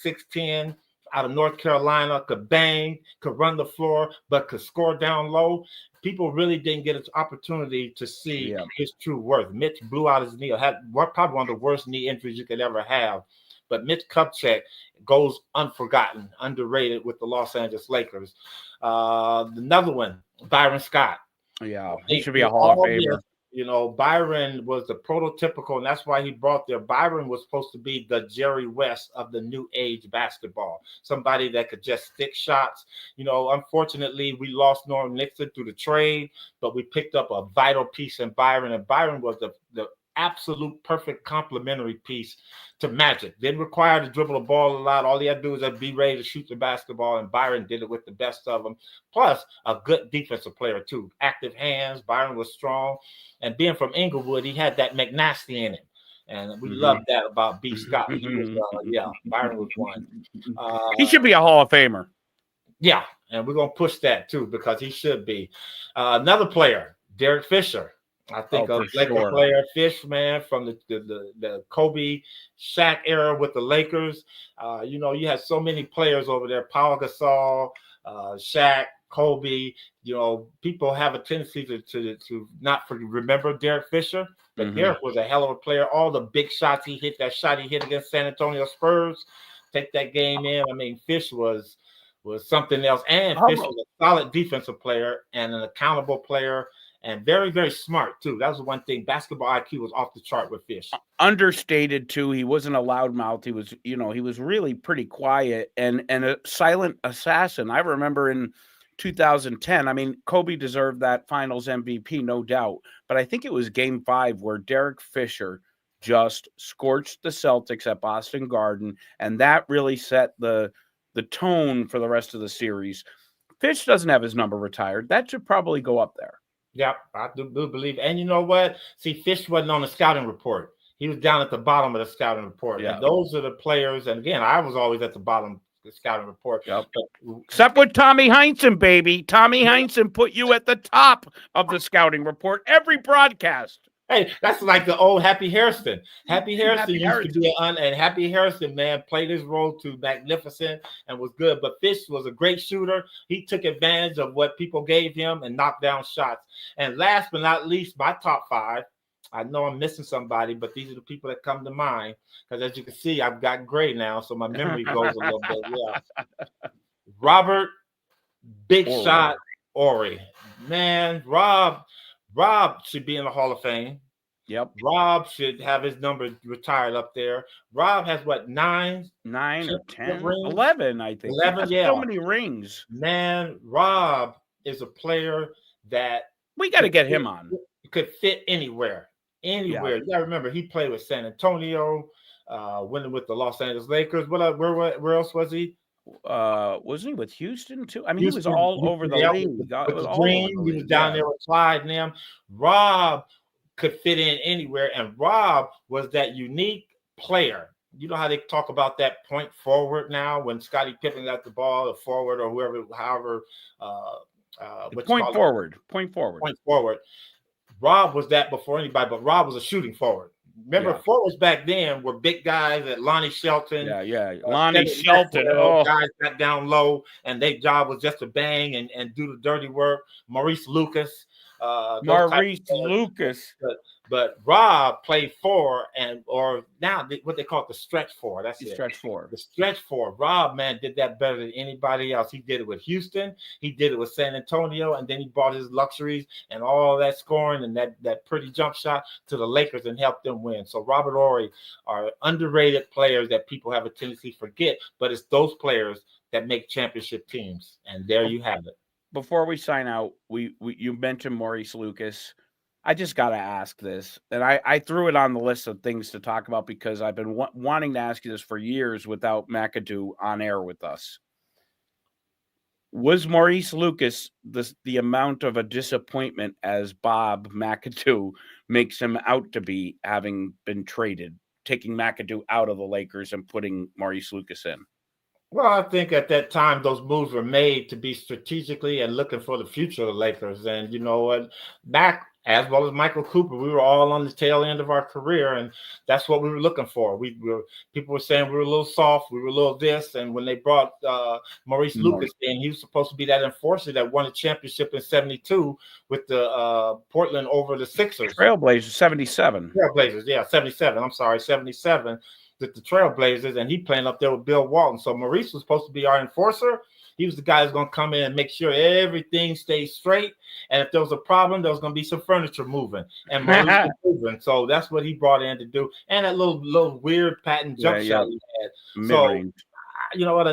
Speaker 2: 6'10", out of North Carolina, could bang, could run the floor, but could score down low. People really didn't get an opportunity to see his true worth. Mitch blew out his knee, had probably one of the worst knee injuries you could ever have. But Mitch Kupchak goes unforgotten, underrated with the Los Angeles Lakers. Another one, Byron Scott.
Speaker 1: Yeah, he should be a Hall of Famer.
Speaker 2: Byron was the prototypical, and that's why he brought there. Byron was supposed to be the Jerry West of the new age basketball, somebody that could just stick shots. Unfortunately, we lost Norm Nixon through the trade, but we picked up a vital piece in Byron, and Byron was the absolute perfect complementary piece to Magic. Didn't require to dribble the ball a lot. All he had to do was be ready to shoot the basketball, and Byron did it with the best of them. Plus, a good defensive player, too. Active hands. Byron was strong. And being from Inglewood, he had that McNasty in him. And we love that about B. Scott. He was, Byron was one.
Speaker 1: He should be a Hall of Famer.
Speaker 2: Yeah, and we're going to push that, too, because he should be. Another player, Derek Fisher. I think a Laker player, Fish, man, from the Kobe, Shaq era with the Lakers. You had so many players over there: Paul Gasol, Shaq, Kobe. People have a tendency to not remember Derek Fisher, but Derek was a hell of a player. All the big shots he hit, that shot he hit against San Antonio Spurs, take that game in. I mean, Fish was something else, and Fish was a solid defensive player and an accountable player. And very, very smart, too. That was the one thing. Basketball IQ was off the chart with Fish.
Speaker 1: Understated, too. He wasn't a loudmouth. He was, he was really pretty quiet and a silent assassin. I remember in 2010, I mean, Kobe deserved that finals MVP, no doubt. But I think it was game 5 where Derek Fisher just scorched the Celtics at Boston Garden. And that really set the tone for the rest of the series. Fish doesn't have his number retired. That should probably go up there.
Speaker 2: Yep, I do believe. And you know what? See, Fish wasn't on the scouting report. He was down at the bottom of the scouting report. Yeah. And those are the players. And again, I was always at the bottom of the scouting report.
Speaker 1: Yep. Except with Tommy Heinsohn, baby. Tommy Heinsohn put you at the top of the scouting report every broadcast.
Speaker 2: Hey, that's like the old Happy Harrison. Happy Harrison used to be and Happy Harrison, man, played his role to magnificent and was good. But Fish was a great shooter. He took advantage of what people gave him and knocked down shots. And last but not least, my top 5. I know I'm missing somebody, but these are the people that come to mind. Because as you can see, I've got gray now, so my memory goes a little bit. Yeah. Robert, big shot, Horry. Man, Rob should be in the Hall of Fame.
Speaker 1: Yep.
Speaker 2: Rob should have his number retired up there. Rob has what, 9
Speaker 1: or 10 rings? 11, I think.
Speaker 2: 11, yeah.
Speaker 1: So many rings.
Speaker 2: Man, Rob is a player that
Speaker 1: we got to get him on.
Speaker 2: Could fit anywhere. Anywhere. Yeah. You got to remember, he played with San Antonio, winning with the Los Angeles Lakers. Where else was he?
Speaker 1: Wasn't he with Houston too? I mean, Houston, he was all over the league.
Speaker 2: With the Dream, he was down there with Clyde and them. Rob could fit in anywhere, and Rob was that unique player. You know how they talk about that point forward now when Scottie Pippen got the ball, the forward or whoever, however.
Speaker 1: Point forward.
Speaker 2: Rob was that before anybody, but Rob was a shooting forward. Remember, forwards back then were big guys at Lonnie Shelton.
Speaker 1: Lonnie Shelton.
Speaker 2: Guys got down low, and their job was just to bang and do the dirty work. Maurice Lucas. But Rob played 4 or now what they call it, the stretch 4. That's it.
Speaker 1: Stretch 4.
Speaker 2: The stretch 4. Rob, man, did that better than anybody else. He did it with Houston. He did it with San Antonio, and then he brought his luxuries and all that scoring and that pretty jump shot to the Lakers and helped them win. So Robert Horry are underrated players that people have a tendency to forget, but it's those players that make championship teams. And there you have it.
Speaker 1: Before we sign out, you mentioned Maurice Lucas. I just got to ask this, and I threw it on the list of things to talk about because I've been wanting to ask you this for years without McAdoo on air with us. Was Maurice Lucas the amount of a disappointment as Bob McAdoo makes him out to be, having been traded, taking McAdoo out of the Lakers and putting Maurice Lucas in?
Speaker 2: Well, I think at that time, those moves were made to be strategically and looking for the future of the Lakers. And you know what, Mac, as well as Michael Cooper, we were all on the tail end of our career, and that's what we were looking for. People were saying we were a little soft, we were a little this, and when they brought Maurice Lucas in, he was supposed to be that enforcer that won a championship in '72 with the Portland over the Sixers.
Speaker 1: Trailblazers, 77.
Speaker 2: Trailblazers, yeah, 77. I'm sorry, 77. With the Trailblazers, and he playing up there with Bill Walton. So Maurice was supposed to be our enforcer. He was the guy who's going to come in and make sure everything stays straight. And if there was a problem, there was going to be some furniture moving. And Maurice was moving. So that's what he brought in to do. And that little weird patent jump shot he had. Mid-range. So, you know what?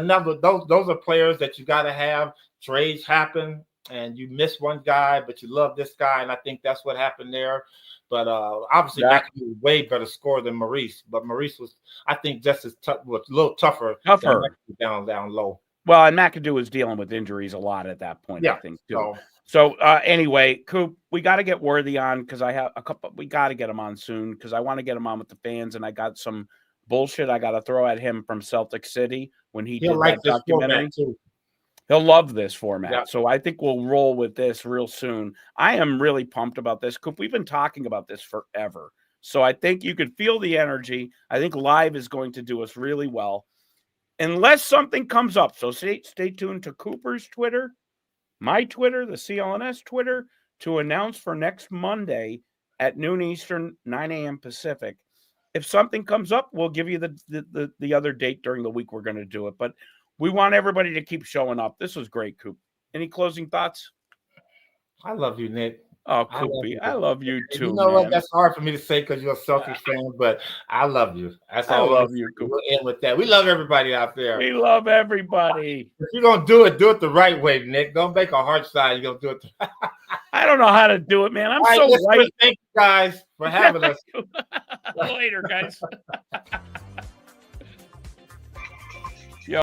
Speaker 2: Those are players that you got to have. Trades happen, and you miss one guy, but you love this guy. And I think that's what happened there. But obviously, McAdoo was way better scorer than Maurice. But Maurice was, I think, just as a little tougher. Down low.
Speaker 1: Well, and McAdoo was dealing with injuries a lot at that point, I think, too. So anyway, Coop, we got to get Worthy on because I have a couple. We got to get him on soon because I want to get him on with the fans, and I got some bullshit I got to throw at him from Celtic City when he did that documentary. Too. He'll love this format. Yeah. So I think we'll roll with this real soon. I am really pumped about this. Coop, we've been talking about this forever. So I think you could feel the energy. I think live is going to do us really well. Unless something comes up. So stay tuned to Cooper's Twitter my Twitter, the CLNS Twitter, to announce for next Monday at noon Eastern, 9 a.m. Pacific. If something comes up, we'll give you the other date during the week we're going to do it. But we want everybody to keep showing up. This was great, Coop. Any closing thoughts?
Speaker 2: I love you, Nick.
Speaker 1: Oh, Coopy, I love you too.
Speaker 2: You know
Speaker 1: man.
Speaker 2: what? That's hard for me to say because you're a Celtics fan, but I love you. That's all.
Speaker 1: I love you, Coop.
Speaker 2: We'll end with that. We love everybody out there.
Speaker 1: We love everybody.
Speaker 2: If you're gonna do it the right way, Nick. Don't make a hard side. You're gonna do it.
Speaker 1: I don't know how to do it, man. I'm
Speaker 2: all
Speaker 1: so
Speaker 2: right,
Speaker 1: white.
Speaker 2: Thank you guys for having us.
Speaker 1: Later, guys.